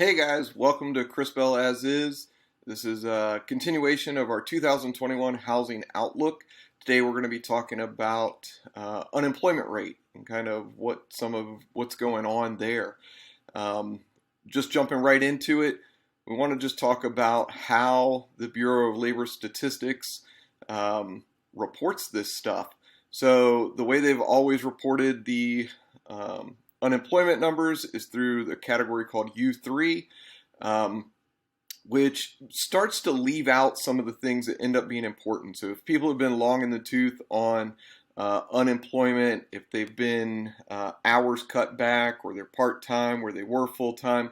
Hey guys, welcome to Chris Bell As Is. This is a continuation of our 2021 housing outlook. Today we're going to be talking about unemployment rate and kind of some of what's going on there. Just jumping right into it, we want to just talk about how the Bureau of Labor Statistics reports this stuff. So the way they've always reported the unemployment numbers is through the category called U3, which starts to leave out some of the things that end up being important. So if people have been long in the tooth on unemployment, if they've been hours cut back or they're part-time where they were full-time,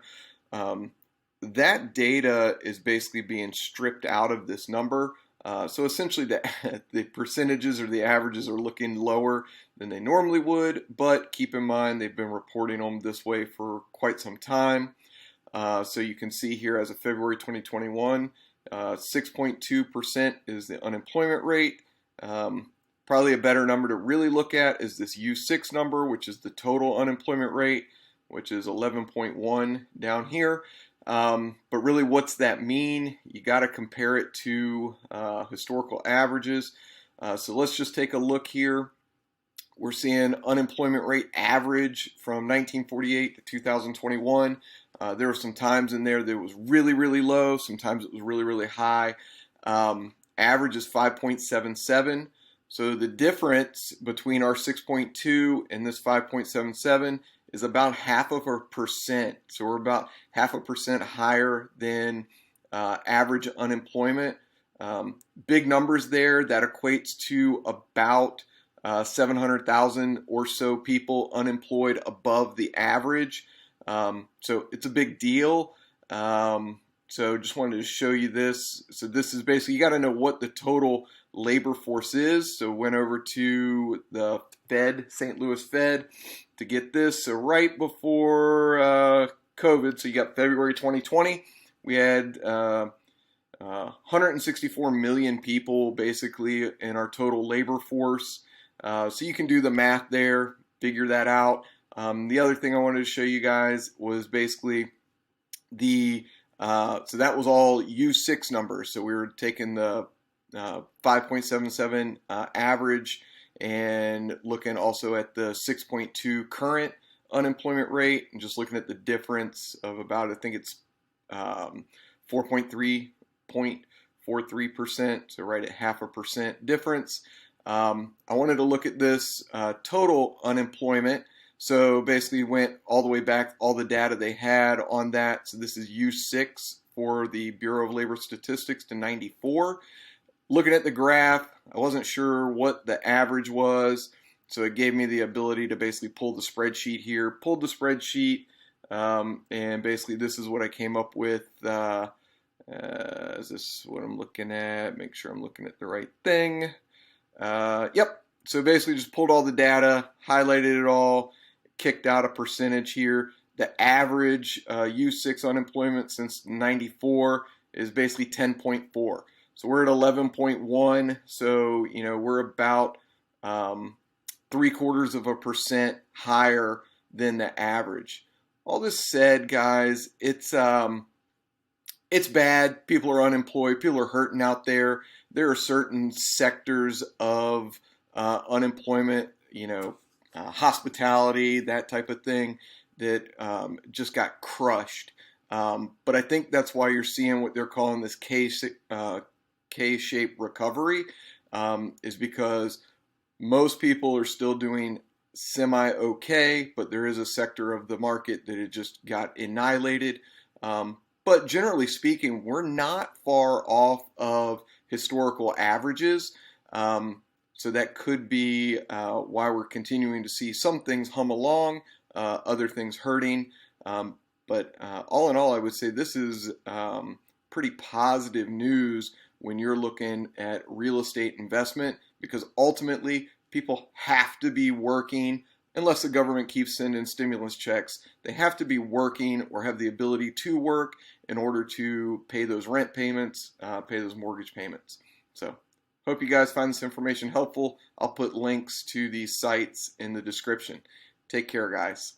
that data is basically being stripped out of this number. So essentially the percentages or the averages are looking lower than they normally would, but keep in mind they've been reporting them this way for quite some time. So you can see here as of February 2021, 6.2% is the unemployment rate. Probably a better number to really look at is this U6 number, which is the total unemployment rate, which is 11.1 down here. But really, what's that mean? You got to compare it to historical averages. So let's just take a look here. We're seeing unemployment rate average from 1948 to 2021. There were some times in there that it was really, really low. Sometimes it was really, really high. Average is 5.77. So the difference between our 6.2 and this 5.77 is about 0.5%. So we're about 0.5% higher than average unemployment. Big numbers there. That equates to about 700,000 or so people unemployed above the average. So it's a big deal. So just wanted to show you this. So this is basically, you got to know what the total labor force is. So went over to the Fed, St. Louis Fed, to get this. So right before COVID, so you got February 2020, we had 164 million people basically in our total labor force. So you can do the math there, figure that out. The other thing I wanted to show you guys was basically so that was all U6 numbers. So we were taking the 5.77 average and looking also at the 6.2 current unemployment rate and just looking at the difference of about, I think it's 4.43%, so right at 0.5% difference. I wanted to look at this total unemployment. So basically went all the way back, all the data they had on that. So this is U6 for the Bureau of Labor Statistics to 94. Looking at the graph, I wasn't sure what the average was. So it gave me the ability to basically pull the spreadsheet here. Pulled the spreadsheet, and basically this is what I came up with. Is this what I'm looking at? Make sure I'm looking at the right thing. Yep. So basically just pulled all the data, highlighted it all, kicked out a percentage here. The average U6 unemployment since 94 is basically 10.4. So we're at 11.1. So, we're about 0.75% higher than the average. All this said, guys, it's bad. People are unemployed. People are hurting out there. There are certain sectors of unemployment, hospitality, that type of thing, that just got crushed. But I think that's why you're seeing what they're calling this K-shaped recovery, is because most people are still doing semi-okay, but there is a sector of the market that it just got annihilated. But generally speaking, we're not far off of historical averages. So that could be why we're continuing to see some things hum along, other things hurting. But all in all, I would say this is pretty positive news when you're looking at real estate investment, because ultimately people have to be working. Unless the government keeps sending stimulus checks, they have to be working or have the ability to work in order to pay those rent payments, pay those mortgage payments. So hope you guys find this information helpful. I'll put links to these sites in the description. Take care, guys.